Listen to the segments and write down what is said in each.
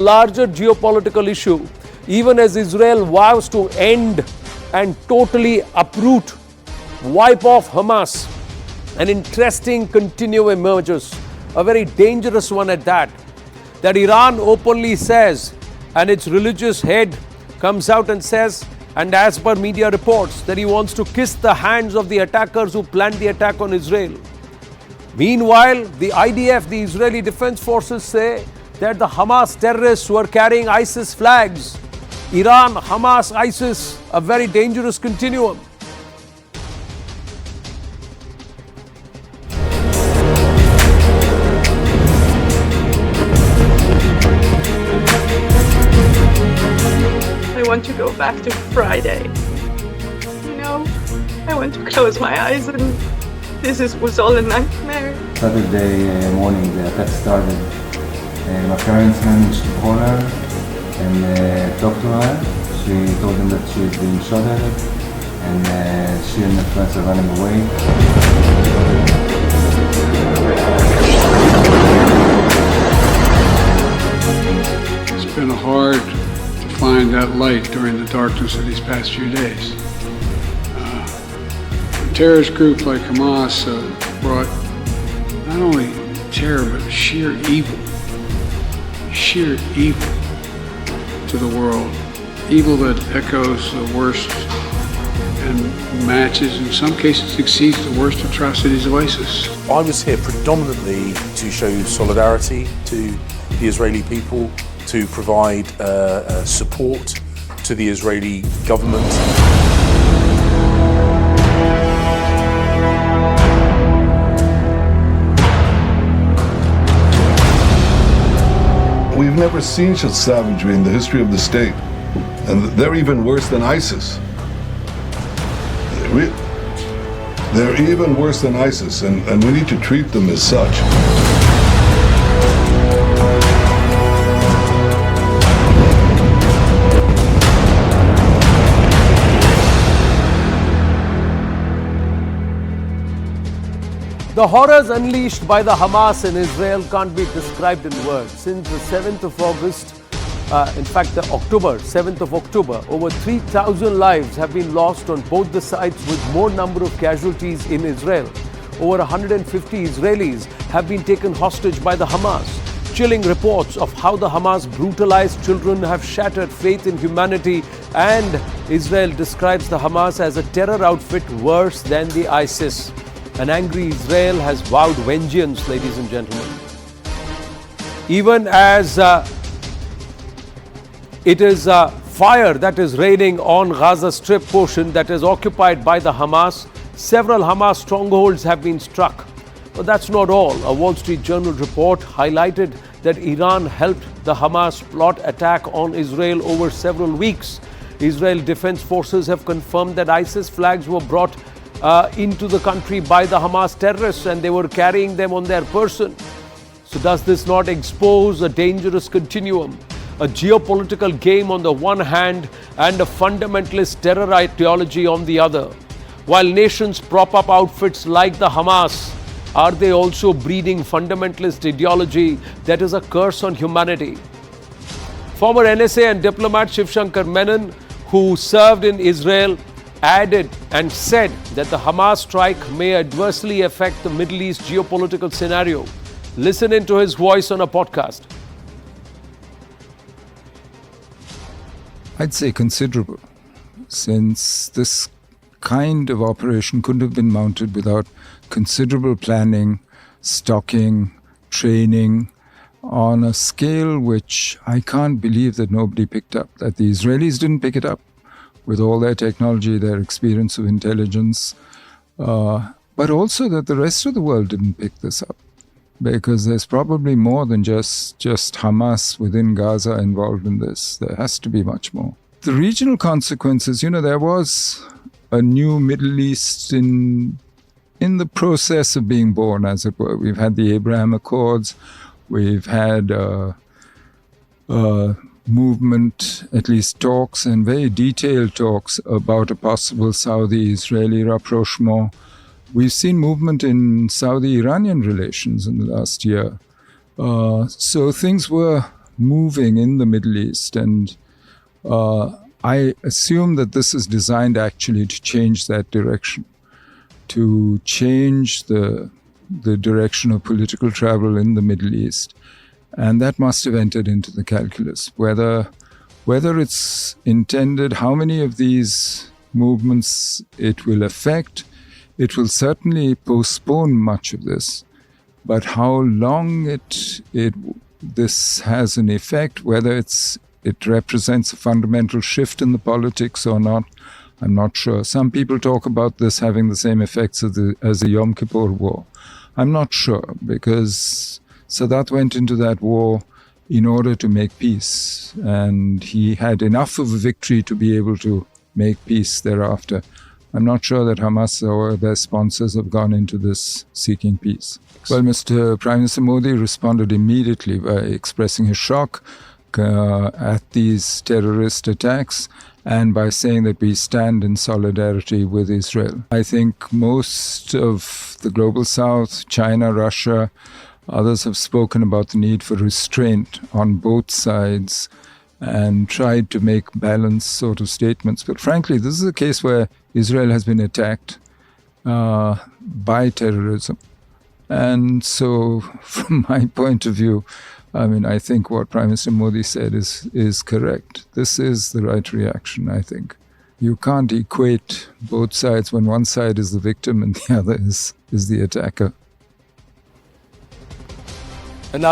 larger geopolitical issue, even as Israel vows to end and totally uproot, wipe off Hamas, an interesting continuum emerges, a very dangerous one at that Iran openly says, and its religious head comes out and says, and as per media reports, that he wants to kiss the hands of the attackers who planned the attack on Israel. Meanwhile, the IDF, the Israeli Defense Forces, say that the Hamas terrorists were carrying ISIS flags. Iran, Hamas, ISIS, a very dangerous continuum. I want to go back to Friday. I want to close my eyes and was all a nightmare. Saturday morning the attack started. My parents managed to call her and talk to her. She told them that she's being shot at and she and her friends are running away. It's been hard to find that light during the darkness of these past few days. A terrorist group like Hamas brought not only terror but sheer evil to the world. Evil that echoes the worst and matches, in some cases exceeds the worst atrocities of ISIS. I was here predominantly to show solidarity to the Israeli people, to provide support to the Israeli government. We've never seen such savagery in the history of the state. And they're even worse than ISIS. They're even worse than ISIS, and we need to treat them as such. The horrors unleashed by the Hamas in Israel can't be described in words. Since the 7th of August, October, 7th of October, over 3,000 lives have been lost on both the sides, with more number of casualties in Israel. Over 150 Israelis have been taken hostage by the Hamas. Chilling reports of how the Hamas brutalized children have shattered faith in humanity, and Israel describes the Hamas as a terror outfit worse than the ISIS. An angry Israel has vowed vengeance, ladies and gentlemen. Even as it is fire that is raining on Gaza Strip portion that is occupied by the Hamas, several Hamas strongholds have been struck. But that's not all. A Wall Street Journal report highlighted that Iran helped the Hamas plot attack on Israel over several weeks. Israel Defense Forces have confirmed that ISIS flags were brought into the country by the Hamas terrorists, and they were carrying them on their person. So does this not expose a dangerous continuum? A geopolitical game on the one hand and a fundamentalist terror ideology on the other. While nations prop up outfits like the Hamas, are they also breeding fundamentalist ideology that is a curse on humanity? Former NSA and diplomat Shivshankar Menon, who served in Israel, added and said that the Hamas strike may adversely affect the Middle East geopolitical scenario. Listen into his voice on a podcast. I'd say considerable, since this kind of operation couldn't have been mounted without considerable planning, stocking, training, on a scale which I can't believe that nobody picked up, that the Israelis didn't pick it up with all their technology, their experience of intelligence, but also that the rest of the world didn't pick this up, because there's probably more than just Hamas within Gaza involved in this. There has to be much more. The regional consequences, there was a new Middle East in the process of being born, as it were. We've had the Abraham Accords, we've had movement, at least talks, and very detailed talks about a possible Saudi-Israeli rapprochement. We've seen movement in Saudi-Iranian relations in the last year. So things were moving in the Middle East. And I assume that this is designed actually to change that direction, to change the direction of political travel in the Middle East. And that must have entered into the calculus. Whether it's intended, how many of these movements it will affect, it will certainly postpone much of this. But how long this has an effect, whether it represents a fundamental shift in the politics or not, I'm not sure. Some people talk about this having the same effects as the Yom Kippur War. I'm not sure, because Sadat went into that war in order to make peace, and he had enough of a victory to be able to make peace thereafter. I'm not sure that Hamas or their sponsors have gone into this seeking peace. Well, Mr. Prime Minister Modi responded immediately by expressing his shock at these terrorist attacks and by saying that we stand in solidarity with Israel. I think most of the global south, China, Russia, others have spoken about the need for restraint on both sides and tried to make balanced sort of statements. But frankly, this is a case where Israel has been attacked by terrorism. And so from my point of view, I think what Prime Minister Modi said is correct. This is the right reaction, I think. You can't equate both sides when one side is the victim and the other is the attacker. And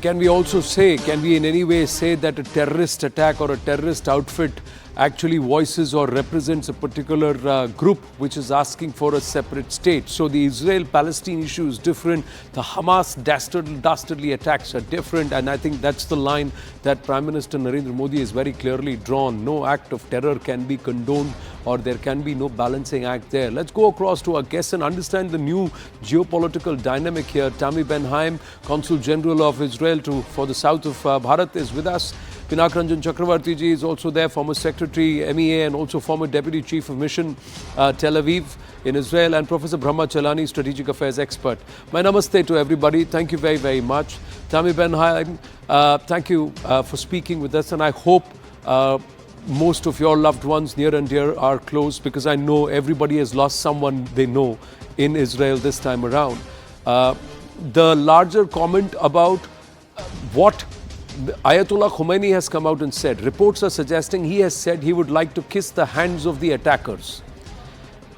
can we in any way say that a terrorist attack or a terrorist outfit actually voices or represents a particular group which is asking for a separate state? So the Israel-Palestine issue is different. The Hamas dastardly attacks are different. And I think that's the line that Prime Minister Narendra Modi has very clearly drawn. No act of terror can be condoned, or there can be no balancing act there. Let's go across to our guests and understand the new geopolitical dynamic here. Tammy Benhaim, Consul General of Israel for the south of Bharat, is with us. Pinak Ranjan Chakravarty ji is also there, former Secretary MEA and also former Deputy Chief of Mission Tel Aviv in Israel, and Professor Chellaney, Strategic Affairs Expert. My namaste to everybody. Thank you very, very much. Tammy Benhaim, thank you for speaking with us, and I hope most of your loved ones near and dear are close, because I know everybody has lost someone they know in Israel this time around. The larger comment about what Ayatollah Khomeini has come out and said. Reports are suggesting he has said he would like to kiss the hands of the attackers.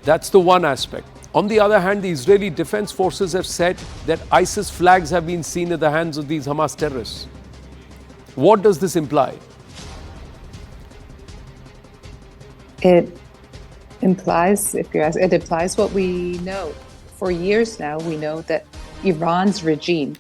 That's the one aspect. On the other hand, the Israeli Defense Forces have said that ISIS flags have been seen in the hands of these Hamas terrorists. What does this imply? It implies, it implies what we know. For years now, we know that Iran's regime,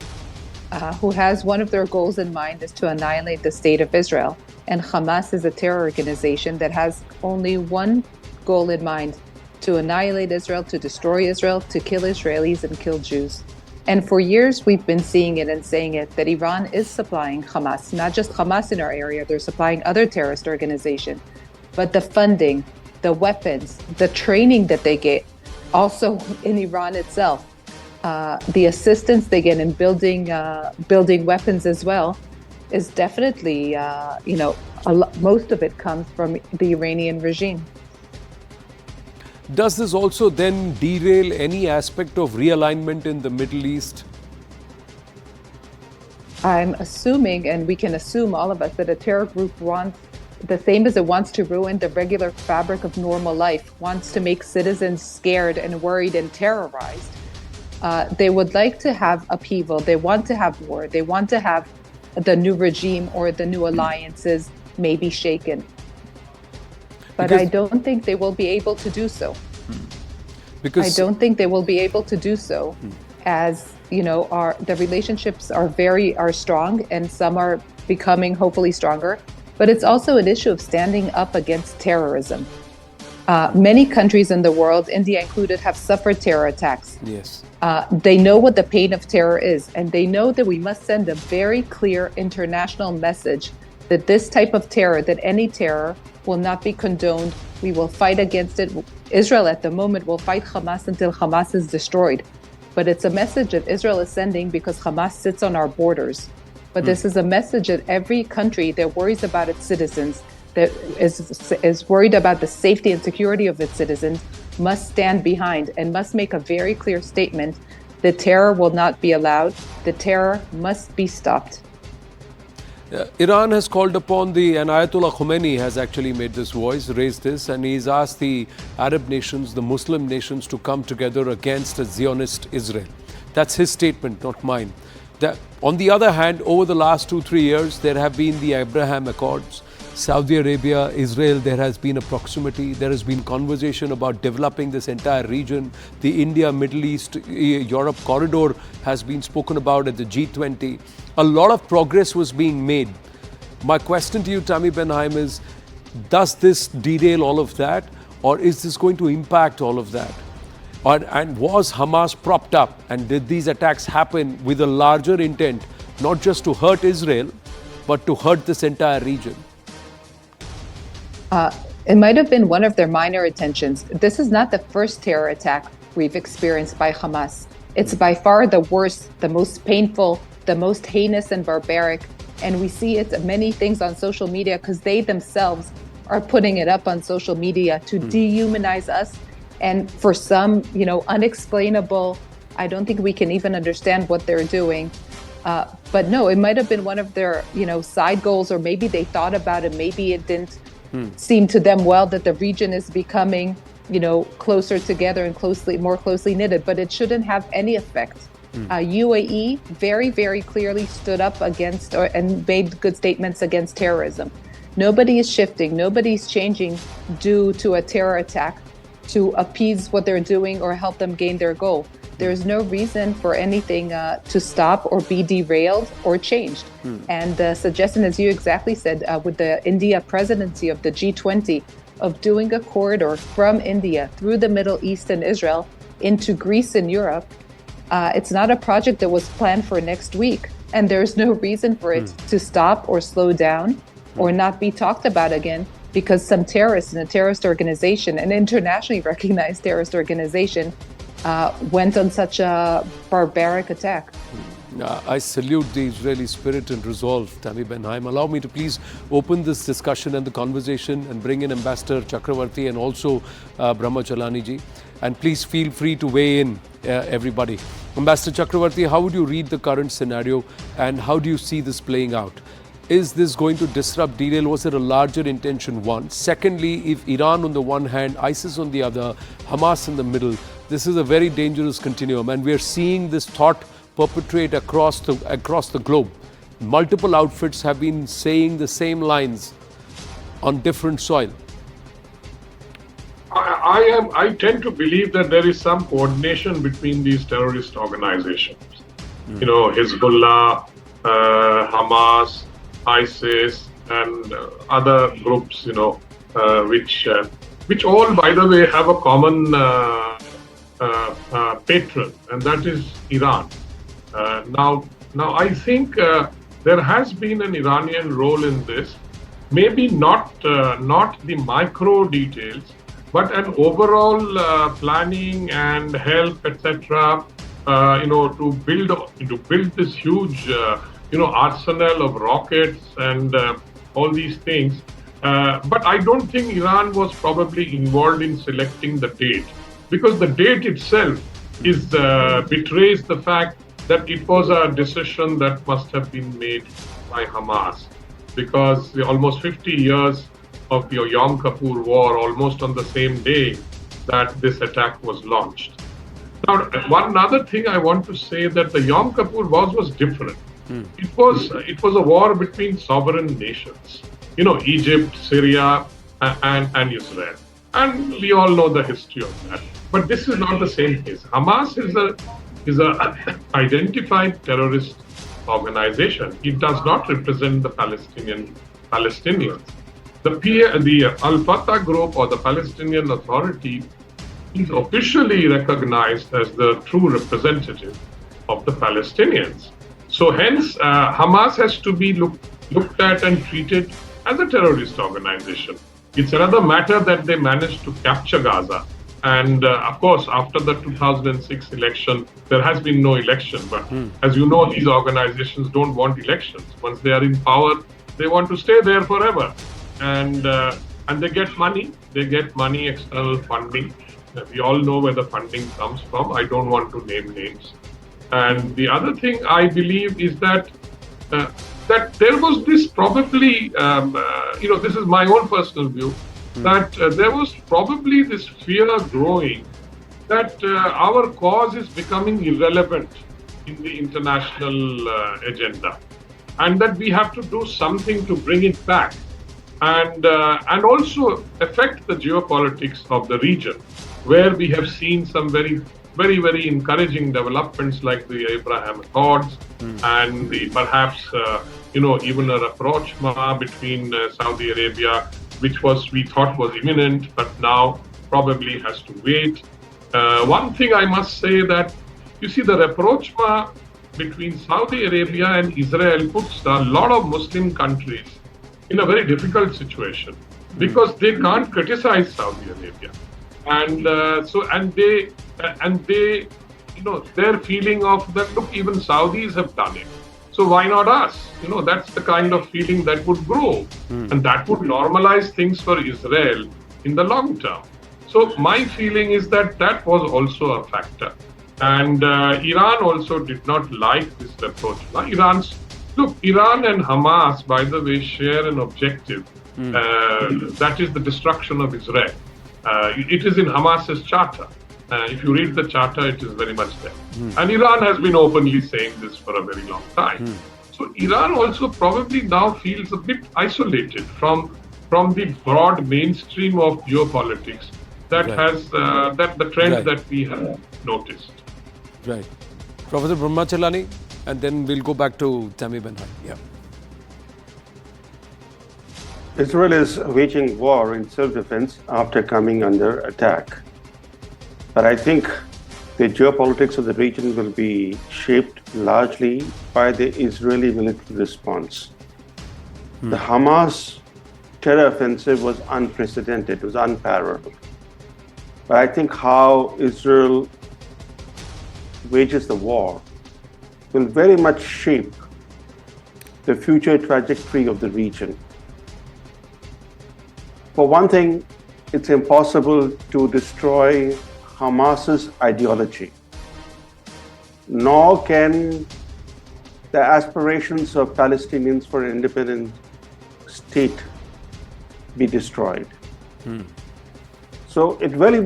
who has one of their goals in mind, is to annihilate the state of Israel. And Hamas is a terror organization that has only one goal in mind: to annihilate Israel, to destroy Israel, to kill Israelis and kill Jews. And for years, we've been seeing it and saying it, that Iran is supplying Hamas, not just Hamas in our area, they're supplying other terrorist organizations. But the funding, the weapons, the training that they get, also in Iran itself, the assistance they get in building weapons as well, is definitely, most of it comes from the Iranian regime. Does this also then derail any aspect of realignment in the Middle East? I'm assuming, and we can assume all of us, that a terror group wants, the same as it wants to ruin the regular fabric of normal life, wants to make citizens scared and worried and terrorized. They would like to have upheaval. They want to have war. They want to have the new regime or the new alliances maybe shaken. But I don't think they will be able to do so. I don't think they will be able to do so, as the relationships are strong, and some are becoming hopefully stronger. But it's also an issue of standing up against terrorism. Many countries in the world, India included, have suffered terror attacks. Yes. They know what the pain of terror is, and they know that we must send a very clear international message that this type of terror, that any terror, will not be condoned. We will fight against it. Israel at the moment will fight Hamas until Hamas is destroyed. But it's a message that Israel is sending because Hamas sits on our borders. But this is a message that every country that worries about its citizens, that is worried about the safety and security of its citizens, must stand behind and must make a very clear statement that terror will not be allowed, that terror must be stopped. Iran has called upon and Ayatollah Khomeini has actually made this voice, raised this, and he's asked the Arab nations, the Muslim nations, to come together against a Zionist Israel. That's his statement, not mine. On the other hand, over the last 2-3 years, there have been the Abraham Accords. Saudi Arabia, Israel, there has been a proximity. There has been conversation about developing this entire region. The India, Middle East, Europe corridor has been spoken about at the G20. A lot of progress was being made. My question to you, Tammy Benhaim, is does this derail all of that, or is this going to impact all of that? And was Hamas propped up, and did these attacks happen with a larger intent, not just to hurt Israel, but to hurt this entire region? It might have been one of their minor intentions. This is not the first terror attack we've experienced by Hamas. It's by far the worst, the most painful, the most heinous and barbaric. And we see it many things on social media because they themselves are putting it up on social media to dehumanize us. And for some, unexplainable, I don't think we can even understand what they're doing. But no, it might have been one of their, side goals, or maybe they thought about it. Maybe it didn't seem to them well that the region is becoming, closer together and more closely knitted. But it shouldn't have any effect. UAE very, very clearly stood up against and made good statements against terrorism. Nobody is shifting. Nobody's changing due to a terror attack to appease what they're doing or help them gain their goal. There's no reason for anything to stop or be derailed or changed. And the suggestion, as you exactly said, with the India presidency of the G20, of doing a corridor from India through the Middle East and Israel into Greece and Europe, it's not a project that was planned for next week. And there's no reason for it to stop or slow down or not be talked about again, because some terrorists in a terrorist organization, an internationally recognized terrorist organization, went on such a barbaric attack. I salute the Israeli spirit and resolve, Tammy Benhaim. Allow me to please open this discussion and the conversation and bring in Ambassador Chakravarty and also Brahma Chellaney ji. And please feel free to weigh in, everybody. Ambassador Chakravarty, how would you read the current scenario and how do you see this playing out? Is this going to disrupt, derail? Was it a larger intention? One. Secondly, if Iran on the one hand, ISIS on the other, Hamas in the middle, this is a very dangerous continuum, and we are seeing this thought perpetrate across the globe. Multiple outfits have been saying the same lines on different soil. I tend to believe that there is some coordination between these terrorist organizations. Hezbollah, Hamas, ISIS, and other groups, which all, by the way, have a common patron, and that is Iran. Now, I think there has been an Iranian role in this, maybe not the micro details, but an overall planning and help, etc. To build this huge, arsenal of rockets and all these things. But I don't think Iran was probably involved in selecting the date, because the date itself betrays the fact that it was a decision that must have been made by Hamas, because almost 50 years of the Yom Kippur War, almost on the same day that this attack was launched. Now, one other thing I want to say, that the Yom Kippur War was different. It was a war between sovereign nations, Egypt, Syria, and Israel. And we all know the history of that. But this is not the same case. Hamas is a identified terrorist organization. It does not represent the Palestinians. The Al-Fatah group, or the Palestinian Authority, is officially recognized as the true representative of the Palestinians. So hence, Hamas has to be looked at and treated as a terrorist organization. It's another matter that they managed to capture Gaza, And of course, after the 2006 election, there has been no election. But as you know, these organizations don't want elections. Once they are in power, they want to stay there forever. And they get money. They get money, external funding. We all know where the funding comes from. I don't want to name names. And the other thing I believe is that that there was this probably, this is my own personal view, that there was probably this fear growing that our cause is becoming irrelevant in the international agenda, and that we have to do something to bring it back, and also affect the geopolitics of the region, where we have seen some very, very encouraging developments like the Abraham Accords and the perhaps even a rapprochement between Saudi Arabia, which we thought was imminent, but now probably has to wait. One thing I must say that, you see, the rapprochement between Saudi Arabia and Israel puts a lot of Muslim countries in a very difficult situation because they can't criticize Saudi Arabia. And their feeling of that, look, even Saudis have done it. So why not us? That's the kind of feeling that would grow. And that would normalize things for Israel in the long term. So my feeling is that was also a factor. And Iran also did not like this approach. Iran and Hamas, by the way, share an objective. That is the destruction of Israel. It is in Hamas's charter. If you read the charter, it is very much there. And Iran has been openly saying this for a very long time. So Iran also probably now feels a bit isolated from the broad mainstream of geopolitics that has the trend that we have noticed. Right. Professor Chellaney, and then we'll go back to Tammy Benhaim. Yeah. Israel is waging war in self-defense after coming under attack. But I think the geopolitics of the region will be shaped largely by the Israeli military response. The Hamas terror offensive was unprecedented, it was unparalleled. But I think how Israel wages the war will very much shape the future trajectory of the region. For one thing, it's impossible to destroy Hamas's ideology, nor can the aspirations of Palestinians for an independent state be destroyed. So it very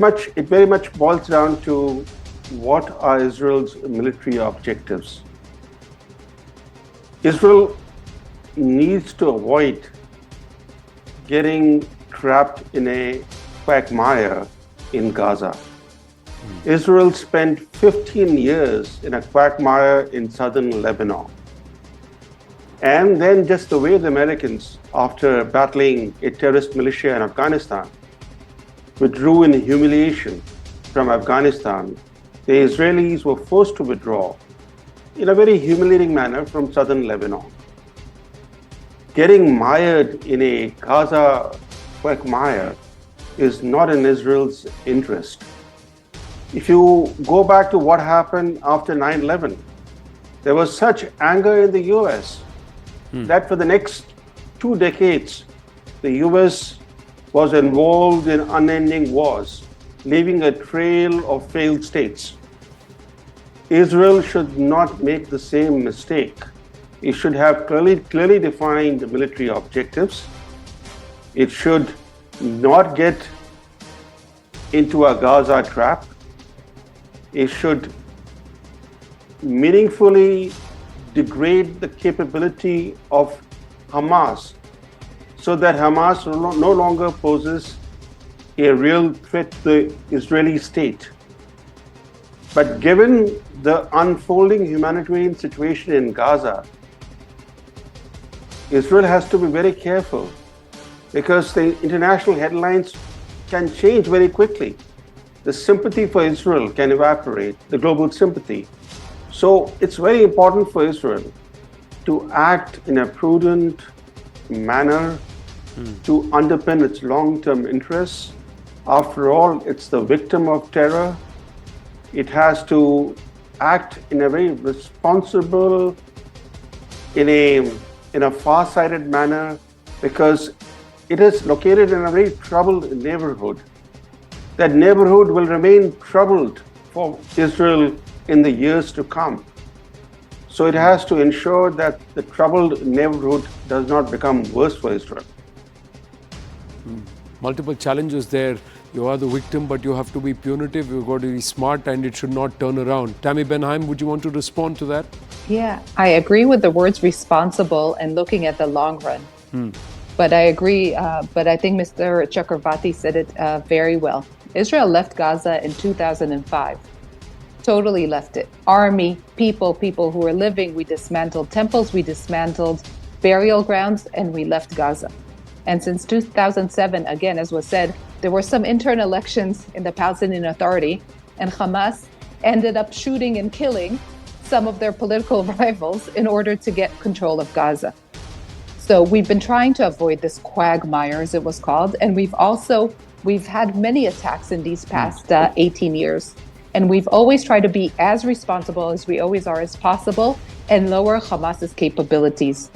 much boils down to what are Israel's military objectives. Israel needs to avoid getting trapped in a quagmire in Gaza. Israel spent 15 years in a quagmire in southern Lebanon. And then, just the way the Americans, after battling a terrorist militia in Afghanistan, withdrew in humiliation from Afghanistan, the Israelis were forced to withdraw in a very humiliating manner from southern Lebanon. Getting mired in a Gaza quagmire is not in Israel's interest. If you go back to what happened after 9/11, there was such anger in the US that for the next 2 decades, the US was involved in unending wars, leaving a trail of failed states. Israel should not make the same mistake. It should have clearly defined military objectives. It should not get into a Gaza trap. It should meaningfully degrade the capability of Hamas so that Hamas no longer poses a real threat to the Israeli state. But given the unfolding humanitarian situation in Gaza, Israel has to be very careful because the international headlines can change very quickly. The sympathy for Israel can evaporate, the global sympathy. So it's very important for Israel to act in a prudent manner to underpin its long-term interests After all, it's the victim of terror. It has to act in a very responsible, in a far-sighted manner, because it is located in a very troubled neighborhood. That neighborhood will remain troubled for Israel in the years to come. So it has to ensure that the troubled neighborhood does not become worse for Israel. Multiple challenges there. You are the victim, but you have to be punitive. You've got to be smart, and it should not turn around. Tammy Benhaim, would you want to respond to that? Yeah, I agree with the words responsible and looking at the long run. But I agree, but I think Mr. Chakravarty said it very well. Israel left Gaza in 2005. Totally left it. Army, people who were living, we dismantled temples, we dismantled burial grounds, and we left Gaza. And since 2007, again, as was said, there were some internal elections in the Palestinian Authority, and Hamas ended up shooting and killing some of their political rivals in order to get control of Gaza. So we've been trying to avoid this quagmire, as it was called, and we've had many attacks in these past 18 years. And we've always tried to be as responsible as we always are as possible and lower Hamas's capabilities.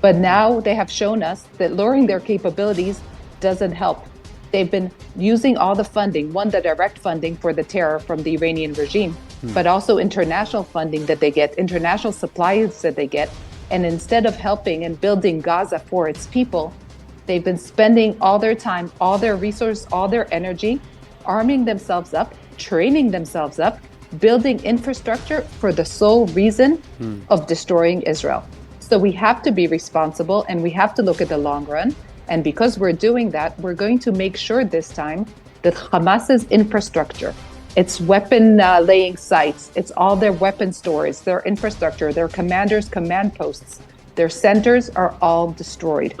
But now they have shown us that lowering their capabilities doesn't help. They've been using all the funding, the direct funding for the terror from the Iranian regime, but also international funding that they get, international supplies that they get. And instead of helping and building Gaza for its people, they've been spending all their time, all their resources, all their energy, arming themselves up, training themselves up, building infrastructure for the sole reason of destroying Israel. So we have to be responsible and we have to look at the long run. And because we're doing that, we're going to make sure this time that Hamas's infrastructure, its weapon laying sites, it's all their weapon stores, their infrastructure, their commanders' command posts, their centers are all destroyed.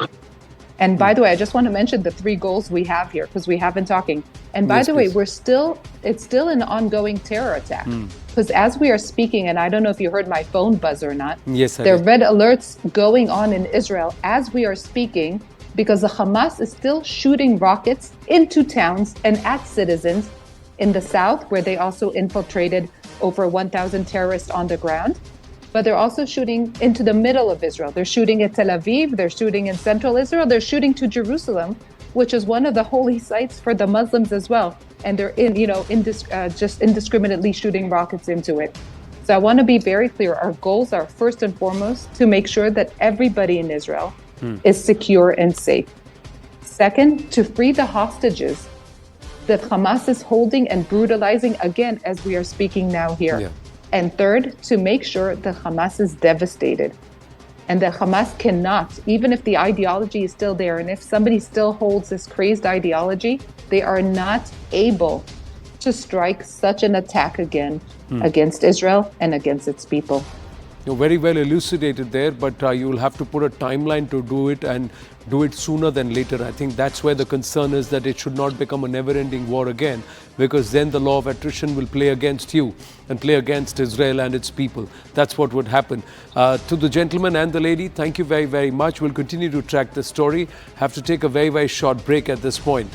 And by the way, I just want to mention the 3 goals we have here because we have been talking. And by the way, it's still an ongoing terror attack. Because as we are speaking, and I don't know if you heard my phone buzz or not, there are red alerts going on in Israel as we are speaking because the Hamas is still shooting rockets into towns and at citizens in the south, where they also infiltrated over 1,000 terrorists on the ground. But they're also shooting into the middle of Israel. They're shooting at Tel Aviv, they're shooting in central Israel, they're shooting to Jerusalem, which is one of the holy sites for the Muslims as well. And they're just indiscriminately shooting rockets into it. So I want to be very clear. Our goals are first and foremost to make sure that everybody in Israel is secure and safe. Second, to free the hostages that Hamas is holding and brutalizing, again, as we are speaking now here. Yeah. And third, to make sure that Hamas is devastated and that Hamas cannot, even if the ideology is still there, and if somebody still holds this crazed ideology, they are not able to strike such an attack again against Israel and against its people. You're very well elucidated there, but you will have to put a timeline to do it and do it sooner than later. I think that's where the concern is, that it should not become a never-ending war again, because then the law of attrition will play against you and play against Israel and its people. That's what would happen. To the gentleman and the lady, thank you very, very much. We'll continue to track this story. Have to take a very, very short break at this point.